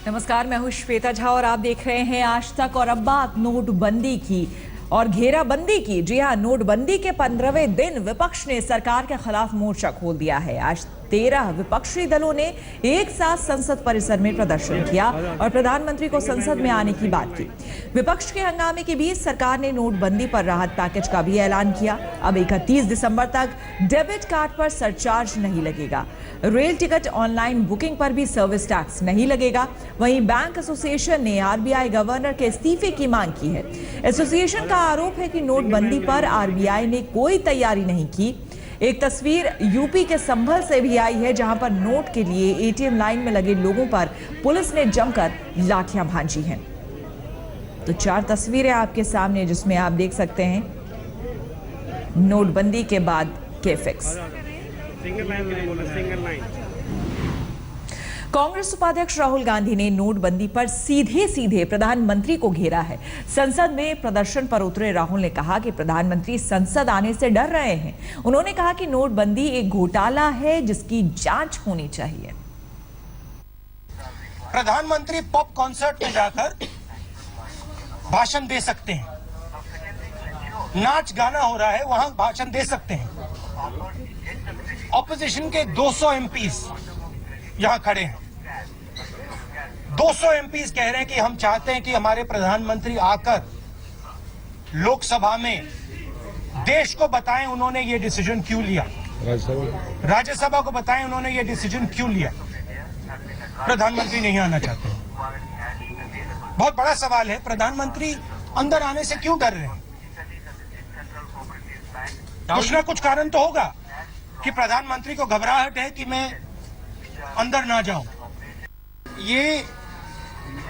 नमस्कार, मैं हूं श्वेता झा और आप देख रहे हैं आज तक। और अब बात नोटबंदी की और घेराबंदी की। जी हां, नोटबंदी के 15वें दिन विपक्ष ने सरकार के खिलाफ मोर्चा खोल दिया है। आज 13 विपक्षी दलों ने एक साथ संसद परिसर में प्रदर्शन किया और प्रधानमंत्री को संसद में आने की बात की। विपक्ष के हंगामे के बीच सरकार ने नोटबंदी पर राहत पैकेज का भी ऐलान किया। अब 31 दिसंबर तक डेबिट कार्ड पर सरचार्ज नहीं लगेगा। रेल टिकट ऑनलाइन बुकिंग पर भी सर्विस टैक्स नहीं लगेगा। वहीं बैंक एसोसिएशन ने आरबीआई गवर्नर के इस्तीफे की मांग की है। एसोसिएशन का आरोप है कि नोटबंदी पर आरबीआई ने कोई तैयारी नहीं की। एक तस्वीर यूपी के संभल से भी आई है, जहां पर नोट के लिए एटीएम लाइन में लगे लोगों पर पुलिस ने जमकर लाठियां भांजी हैं। तो 4 तस्वीरें आपके सामने, जिसमें आप देख सकते हैं नोटबंदी के बाद के फिक्स। कांग्रेस उपाध्यक्ष राहुल गांधी ने नोटबंदी पर सीधे प्रधानमंत्री को घेरा है। संसद में प्रदर्शन पर उतरे राहुल ने कहा कि प्रधानमंत्री संसद आने से डर रहे हैं। उन्होंने कहा कि नोटबंदी एक घोटाला है जिसकी जांच होनी चाहिए। प्रधानमंत्री पॉप कॉन्सर्ट में जाकर भाषण दे सकते हैं, नाच गाना हो रहा है वहां भाषण दे सकते हैं। ऑपोजिशन के 200 एमपीज यहां खड़े हैं। 200 एमपीज कह रहे हैं कि हम चाहते हैं कि हमारे प्रधानमंत्री आकर लोकसभा में देश को बताएं उन्होंने ये डिसीजन क्यों लिया, राज्यसभा को बताएं उन्होंने ये डिसीजन क्यों लिया। प्रधानमंत्री नहीं आना चाहते। बहुत बड़ा सवाल है, प्रधानमंत्री अंदर आने से क्यों डर रहे हैं? कुछ ना कुछ कारण तो होगा कि प्रधानमंत्री को घबराहट है कि मैं अंदर ना जाऊं। ये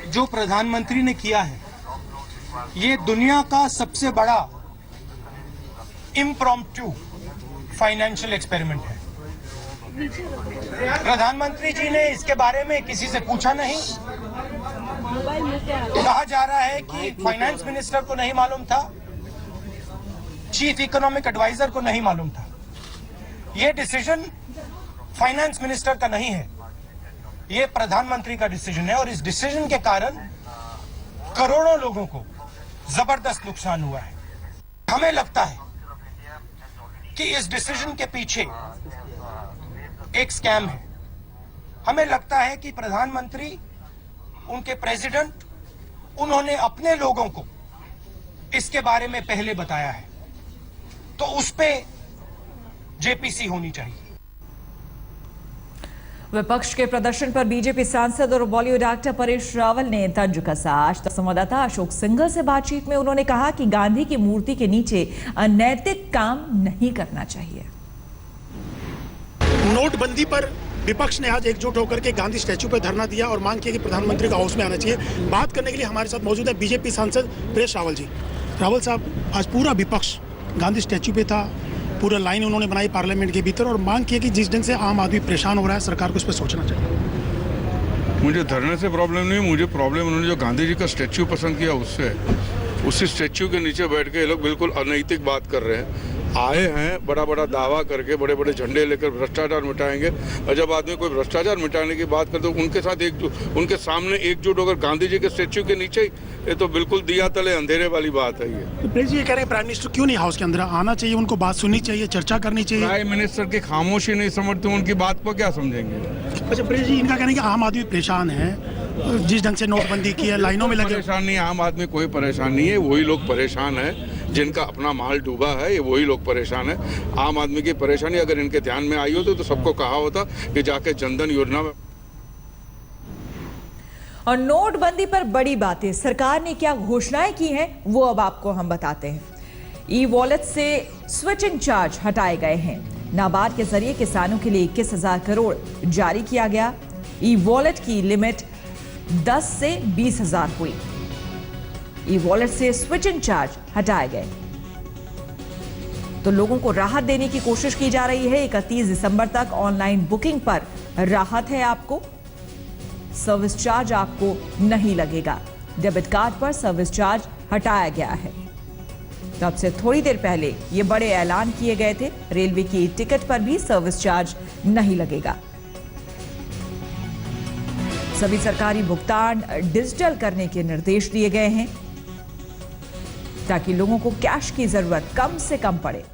जो प्रधानमंत्री ने किया है, ये दुनिया का सबसे बड़ा इम्प्रॉम्प्टू फाइनेंशियल एक्सपेरिमेंट है। प्रधानमंत्री जी ने इसके बारे में किसी से पूछा नहीं। कहा जा रहा है कि फाइनेंस मिनिस्टर को नहीं मालूम था, चीफ इकोनॉमिक एडवाइजर को नहीं मालूम था। ये डिसीजन फाइनेंस मिनिस्टर का नहीं है, ये प्रधानमंत्री का डिसीजन है। और इस डिसीजन के कारण करोड़ों लोगों को जबरदस्त नुकसान हुआ है। हमें लगता है कि इस डिसीजन के पीछे एक स्कैम है। हमें लगता है कि प्रधानमंत्री, उनके प्रेसिडेंट, उन्होंने अपने लोगों को इसके बारे में पहले बताया है, तो उस पे जेपीसी होनी चाहिए। विपक्ष के प्रदर्शन पर बीजेपी सांसद और बॉलीवुड एक्टर परेश रावल ने तंज कसा। आज तक संवाददाता अशोक सिंघल से बातचीत में उन्होंने कहा कि गांधी की मूर्ति के नीचे अनैतिक काम नहीं करना चाहिए। नोटबंदी पर विपक्ष ने आज एकजुट होकर के गांधी स्टैच्यू पर धरना दिया और मांग की कि प्रधानमंत्री का हाउस में आना चाहिए। बात करने के लिए हमारे साथ मौजूद है बीजेपी सांसद परेश रावल जी। रावल साहब, आज पूरा विपक्ष गांधी स्टैच्यू पे था, पूरा लाइन उन्होंने बनाई पार्लियामेंट के भीतर और मांग की कि जिस ढंग से आम आदमी परेशान हो रहा है, सरकार को उस पर सोचना चाहिए। मुझे धरने से प्रॉब्लम नहीं, मुझे प्रॉब्लम उन्होंने जो गांधी जी का स्टैच्यू पसंद किया उससे। उसी स्टैच्यू के नीचे बैठ के ये लोग बिल्कुल अनैतिक बात कर रहे हैं। आए हैं बड़ा बड़ा दावा करके, बड़े बड़े झंडे लेकर भ्रष्टाचार मिटाएंगे, और जब आदमी कोई भ्रष्टाचार मिटाने की बात करते तो उनके साथ उनके सामने एकजुट होकर गांधी जी के स्टैच्यू के नीचे ही, ये तो बिल्कुल दिया तले अंधेरे वाली बात है। ये तो प्रेस जी ये कह रहे हैं प्राइम मिनिस्टर क्यों नहीं हाउस के अंदर आना चाहिए, उनको बात सुननी चाहिए, चर्चा करनी चाहिए। प्राइम मिनिस्टर की खामोशी नहीं समझते, उनकी बात को क्या समझेंगे? अच्छा प्रेस जी, इनका कहना है कि आम आदमी परेशान है, जिस ढंग से नोटबंदी की है, लाइनों में लगे। परेशान नहीं, आम आदमी कोई परेशान नहीं है। वही लोग परेशान है जिनका अपना माल डूबा है, ये वही लोग परेशान है। आम आदमी की परेशानी अगर इनके ध्यान में आई होती तो सबको कहा होता कि जाके जनधन योजना में। और नोटबंदी पर बड़ी बातें, सरकार ने क्या घोषणाएं की हैं वो अब आपको हम बताते हैं। ई वॉलेट से स्विचिंग चार्ज हटाए गए हैं। नाबार्ड के जरिए किसानों के लिए 21,000 करोड़ जारी किया गया। ई वॉलेट की लिमिट 10 से 20,000 हुई। ई वॉलेट से स्विचिंग चार्ज हटाए गए तो लोगों को राहत देने की कोशिश की जा रही है। 31 दिसंबर तक ऑनलाइन बुकिंग पर राहत है आपको। सर्विस चार्ज आपको नहीं लगेगा। डेबिट कार्ड पर सर्विस चार्ज हटाया गया है। तब से थोड़ी देर पहले ये बड़े ऐलान किए गए थे। रेलवे की टिकट पर भी सर्विस चार्ज नहीं लगेगा। सभी सरकारी भुगतान डिजिटल करने के निर्देश दिए गए हैं ताकि लोगों को कैश की जरूरत कम से कम पड़े।